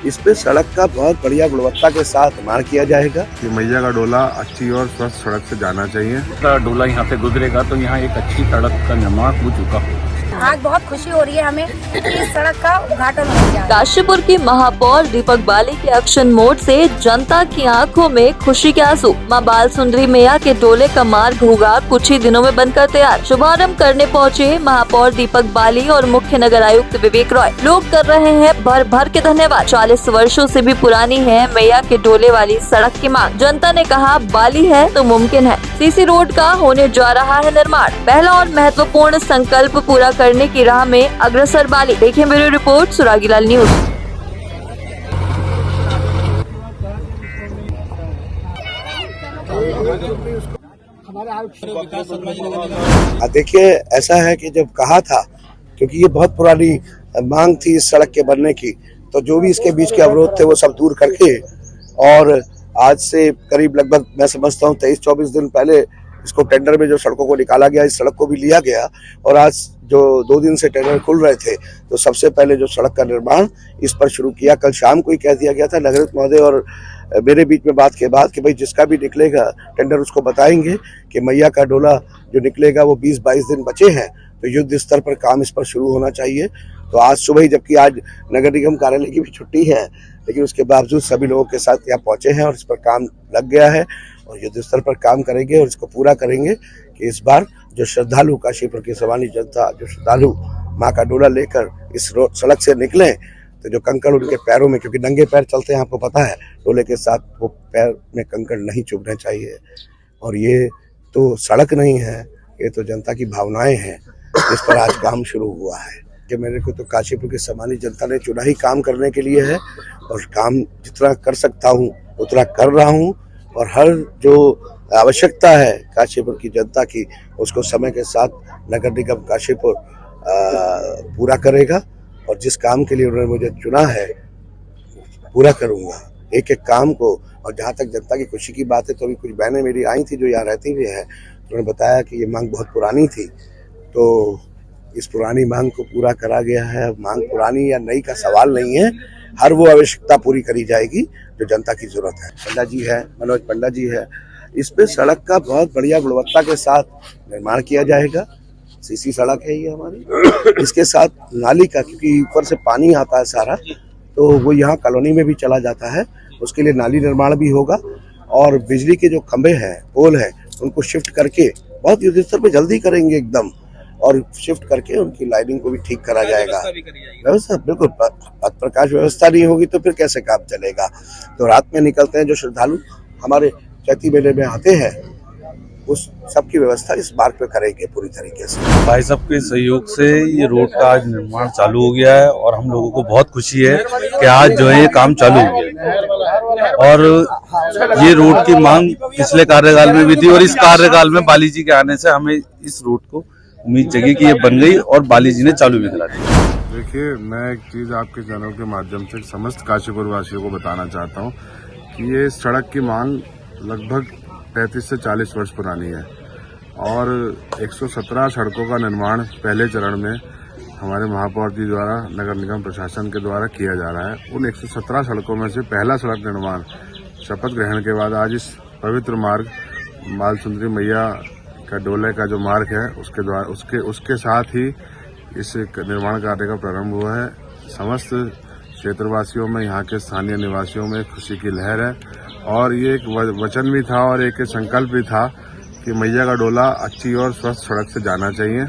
इस पे सड़क का बहुत बढ़िया गुणवत्ता के साथ निर्माण किया जाएगा। कि मैया का डोला अच्छी और स्वस्थ सड़क से जाना चाहिए। डोला यहाँ से गुजरेगा तो यहाँ एक अच्छी सड़क का निर्माण हो चुका हो। आज बहुत खुशी हो रही है हमें कि इस सड़क का उद्घाटन हो गया है। काशीपुर की महापौर दीपक बाली के एक्शन मोड से जनता की आंखों में खुशी के आंसू। मां बाल सुंदरी मैया के डोले का मार्ग होगा कुछ ही दिनों में बनकर तैयार। शुभारंभ करने पहुंचे महापौर दीपक बाली और मुख्य नगर आयुक्त विवेक रॉय। लोग कर रहे हैं भर भर के धन्यवाद। 40 वर्षों से भी पुरानी है मैया के डोले वाली सड़क की मांग। जनता ने कहा बाली है तो मुमकिन है। सीसी रोड का होने जा रहा है निर्माण। पहला और महत्वपूर्ण संकल्प पूरा करने की राह में अग्रसर बाली। देखिए ब्यूरो रिपोर्ट सुरागीलाल न्यूज। देखिए ऐसा है कि जब कहा था, क्योंकि ये बहुत पुरानी मांग थी इस सड़क के बनने की, तो जो भी इसके बीच के अवरोध थे वो सब दूर करके और आज से करीब लगभग मैं समझता हूँ 23-24 दिन पहले इसको टेंडर में जो सड़कों को निकाला गया, इस सड़क को भी लिया गया और आज जो 2 दिन से टेंडर खुल रहे थे तो सबसे पहले जो सड़क का निर्माण इस पर शुरू किया। कल शाम को ही कह दिया गया था नगरायुक्त महोदय और मेरे बीच में बात के बाद कि भाई जिसका भी निकलेगा टेंडर उसको बताएंगे कि मैया का डोला जो निकलेगा वो 20-22 दिन बचे हैं तो युद्ध स्तर पर काम इस पर शुरू होना चाहिए। तो आज सुबह ही, जबकि आज नगर निगम कार्यालय की भी छुट्टी है, लेकिन उसके बावजूद सभी लोगों के साथ यहाँ पहुंचे हैं और इस पर काम लग गया है और युद्ध स्तर पर काम करेंगे और इसको पूरा करेंगे कि इस बार जो श्रद्धालु काशीपुर की सामान्य जनता, जो श्रद्धालु माँ का डोला लेकर इस सड़क से निकले तो जो कंकड़ उनके पैरों में, क्योंकि नंगे पैर चलते हैं आपको पता है, डोले के साथ वो पैर में कंकड़ नहीं चुभने चाहिए। और ये तो सड़क नहीं है, ये तो जनता की भावनाएं हैं, इस पर आज काम शुरू हुआ है कि मेरे को तो काशीपुर की सामान्य जनता ने चुना ही काम करने के लिए है और काम जितना कर सकता हूँ उतना कर रहा हूँ और हर जो आवश्यकता है काशीपुर की जनता की उसको समय के साथ नगर निगम काशीपुर पूरा करेगा और जिस काम के लिए उन्होंने मुझे चुना है पूरा करूँगा एक एक काम को। और जहाँ तक जनता की खुशी की बात है तो अभी कुछ बहनें मेरी आई थी जो यहाँ रहती भी है, उन्होंने बताया कि ये मांग बहुत पुरानी थी, तो इस पुरानी मांग को पूरा करा गया है। मांग पुरानी या नई का सवाल नहीं है, हर वो आवश्यकता पूरी करी जाएगी जो जनता की जरूरत है। पंडा जी है, मनोज पंडा जी है, इस पे सड़क का बहुत बढ़िया गुणवत्ता के साथ निर्माण किया जाएगा। सीसी सड़क है ये हमारी, इसके साथ नाली का, क्योंकि ऊपर से पानी आता है सारा तो वो यहाँ कॉलोनी में भी चला जाता है, उसके लिए नाली निर्माण भी होगा और बिजली के जो खंभे हैं, पोल हैं, उनको शिफ्ट करके बहुत युद्ध स्तर पे जल्दी करेंगे एकदम और शिफ्ट करके उनकी लाइनिंग को भी ठीक करा जाएगा। व्यवस्था बिल्कुल, पथ प्रकाश व्यवस्था नहीं होगी तो फिर कैसे काम चलेगा। तो रात में निकलते हैं जो श्रद्धालु हमारे चैती मेले में आते हैं, उस सबकी व्यवस्था इस मार्ग पे करेंगे पूरी तरीके से। भाई साहब के सहयोग से ये रोड का आज निर्माण चालू हो गया है और हम लोगों को बहुत खुशी है कि आज जो है ये काम चालू हो गया और ये रोड की मांग पिछले कार्यकाल में भी थी और इस कार्यकाल में बाली जी के आने से हमें इस रोड को उम्मीद जगी कि ये बन गई और बाली जी ने चालू भी करा दी। देखिए, मैं एक चीज आपके चैनल के माध्यम से समस्त काशीपुर वासियों को बताना चाहता हूँ कि ये सड़क की मांग लगभग 35 से 40 वर्ष पुरानी है और 117 सड़कों का निर्माण पहले चरण में हमारे महापौर जी द्वारा नगर निगम प्रशासन के द्वारा किया जा रहा है। उन 117 सड़कों में से पहला सड़क निर्माण शपथ ग्रहण के बाद आज इस पवित्र मार्ग बाल सुंदरी मैया का डोले का जो मार्ग है उसके द्वारा उसके साथ ही इस निर्माण कार्य का प्रारंभ हुआ है। समस्त क्षेत्रवासियों में, यहाँ के स्थानीय निवासियों में खुशी की लहर है और ये एक वचन भी था और एक संकल्प भी था कि मैया का डोला अच्छी और स्वस्थ सड़क से जाना चाहिए।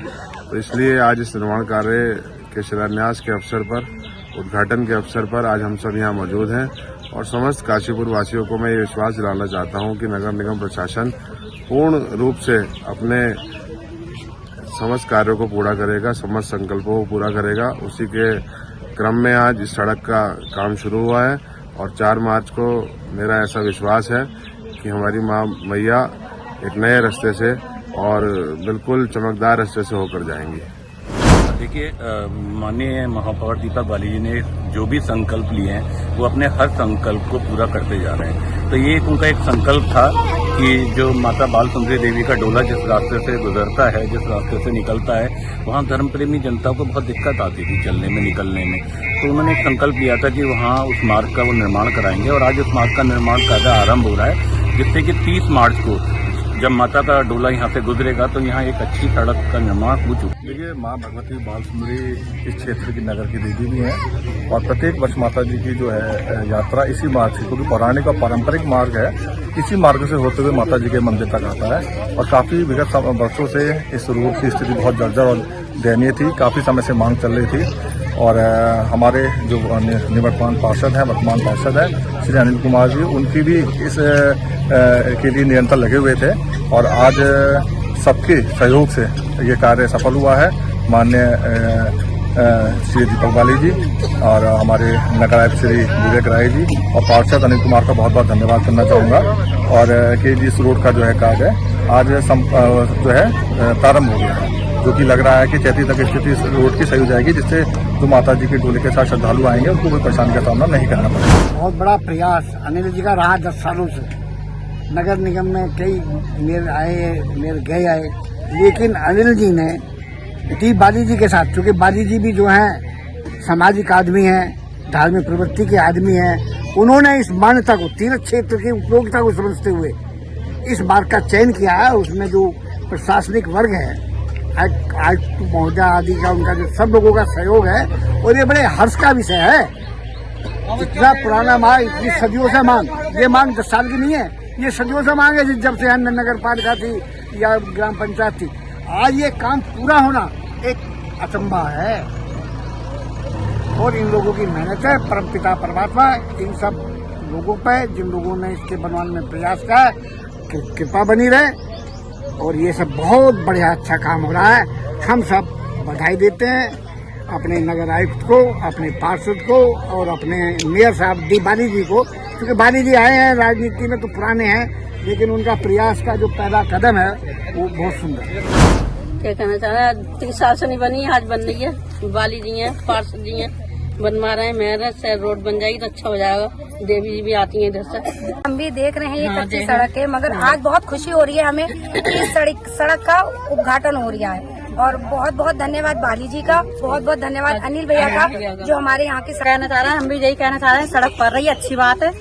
तो इसलिए आज इस निर्माण कार्य के शिलान्यास के अवसर पर, उद्घाटन के अवसर पर आज हम सब यहाँ मौजूद हैं और समस्त काशीपुर वासियों को मैं ये विश्वास दिलाना चाहता हूँ कि नगर निगम प्रशासन पूर्ण रूप से अपने समस्त कार्यों को पूरा करेगा, समस्त संकल्पों को पूरा करेगा। उसी के क्रम में आज इस सड़क का काम शुरू हुआ है और 4 मार्च को मेरा ऐसा विश्वास है कि हमारी माँ मैया एक नए रास्ते से और बिल्कुल चमकदार रास्ते से होकर जाएंगी। देखिए, माननीय महापौर दीपक बाली जी ने जो भी संकल्प लिए हैं वो अपने हर संकल्प को पूरा करते जा रहे हैं। तो ये उनका एक संकल्प था कि जो माता बाल सुंदरी देवी का डोला जिस रास्ते से गुजरता है, जिस रास्ते से निकलता है, वहाँ धर्म प्रेमी जनता को बहुत दिक्कत आती थी चलने में, निकलने में। तो उन्होंने एक संकल्प लिया था कि वहाँ उस मार्ग का वो निर्माण कराएंगे और आज उस मार्ग का निर्माण कार्य आरंभ हो रहा है, जिससे कि 30 मार्च को जब माता का डोला यहाँ से गुजरेगा तो यहाँ एक अच्छी सड़क का निर्माण हो चुका है। देखिए, माँ भगवती बाल सुंदरी इस क्षेत्र की नगर की देवी भी हैं और प्रत्येक वर्ष माता जी की जो है यात्रा इसी मार्ग से, क्योंकि पौराणिक और पारंपरिक मार्ग है, इसी मार्ग से होते हुए माता जी के मंदिर तक आता है। और काफ़ी विगत वर्षों से इस रोड की स्थिति बहुत जर्जर और दयनीय थी, काफ़ी समय से मांग चल रही थी। और हमारे जो निवर्तमान पार्षद हैं, वर्तमान पार्षद हैं श्री अनिल कुमार जी, उनकी भी इस के लिए निरंतर लगे हुए थे और आज सबके सहयोग से ये कार्य सफल हुआ है। माननीय श्री दीपक बाली जी और हमारे नगर आयुक्त श्री विवेक राय जी और पार्षद अनिल कुमार का बहुत बहुत धन्यवाद करना चाहूँगा। और कि इस रोड का जो है कार्य आज जो है प्रारंभ हो गया है, जो कि लग रहा है कि 33 तक स्थिति इस रोड की सही हो जाएगी, जिससे जो माता जी के डोले के साथ श्रद्धालु आएंगे उनको कोई परेशानी का सामना नहीं करना पड़ेगा। बहुत बड़ा प्रयास अनिल जी का रहा 10 सालों से। नगर निगम में कई मेयर आए, मेयर गए आए, लेकिन अनिल जी ने डी बाली जी के साथ, क्योंकि बाली जी भी जो हैं सामाजिक आदमी हैं, धार्मिक प्रवृत्ति के आदमी हैं, उन्होंने इस मान्यता को, तीर्थ क्षेत्र की उपयोगिता को समझते हुए इस मार्ग का चयन किया है। उसमें जो प्रशासनिक वर्ग है, आयुक्त महोदय आदि का, उनका जो सब लोगों का सहयोग है, और ये बड़े हर्ष का विषय है। इतना पुराना मांग, इतनी सदियों से मांग, ये मांग 10 साल की नहीं है, ये सदियों से मांग है, जब से अन्य नगर पालिका थी या ग्राम पंचायत थी। आज ये काम पूरा होना एक अचंभा है और इन लोगों की मेहनत है। परमपिता परमात्मा इन सब लोगों पर, जिन लोगों ने इसके बनवाने में प्रयास किया, कृपा बनी रहे। और ये सब बहुत बढ़िया अच्छा काम हो रहा है। हम सब बधाई देते हैं अपने नगर आयुक्त को, अपने पार्षद को और अपने मेयर साहब डी बाली जी को, क्योंकि बाली जी आए हैं राजनीति में तो पुराने हैं, लेकिन उनका प्रयास का जो पहला कदम है वो बहुत सुंदर है। क्या कहना चाह रहे हैं, 30 साल से नहीं बनी, आज बन रही है। बाली जी हैं, पार्षद जी हैं, बनवा रहे हैं, मेयर है, रोड बन जाएगी तो अच्छा हो जाएगा। देवी जी भी आती हैं इधर से। हम भी देख रहे हैं ये कच्ची सड़क है, मगर आज बहुत खुशी हो रही है हमें कि इस सड़क का उद्घाटन हो रहा है। और बहुत बहुत धन्यवाद बाली जी का, बहुत बहुत धन्यवाद अनिल भैया का, जो हमारे यहाँ की कहना चाह रहे हैं। हम भी यही कहना चाह रहे हैं, सड़क पड़ रही है, अच्छी बात है।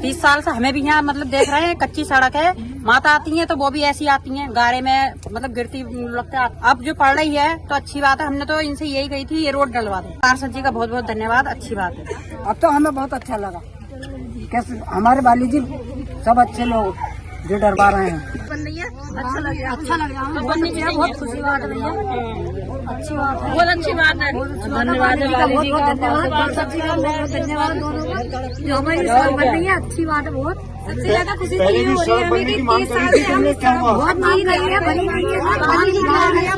30 साल से हमें भी यहाँ मतलब देख रहे हैं, कच्ची सड़क है। माता आती हैं तो वो भी ऐसी आती हैं, गारे में मतलब गिरती लगता है। अब जो पड़ रही है तो अच्छी बात है। हमने तो इनसे यही कही थी, ये रोड डलवा दो। पार्षद जी का बहुत बहुत धन्यवाद, अच्छी बात है। अब तो हमें बहुत अच्छा लगा, कैसे हमारे बाली जी सब अच्छे लोग जो डरवा रहे हैं। बन रही है, अच्छा लग रहा है, अच्छा लग रहा है, बहुत खुशी बात है भैया, अच्छी बात है, बहुत अच्छी बात है। धन्यवाद है बाली जी का, पार्षद जी का बहुत धन्यवाद दोनों का, जो हमारी सड़क बन रही है, अच्छी बात है। बहुत सबसे ज्यादा खुशी तो ये हो रही है हमें कि 30 साल से हम बहुत मांग कर रही है, बनी नहीं है, बाली जी का आने से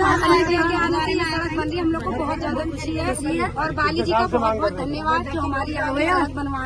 सड़क बन रही है, हम लोग को बहुत ज्यादा खुशी है। और बाली जी का बहुत बहुत धन्यवाद जो हमारी सड़क बनवा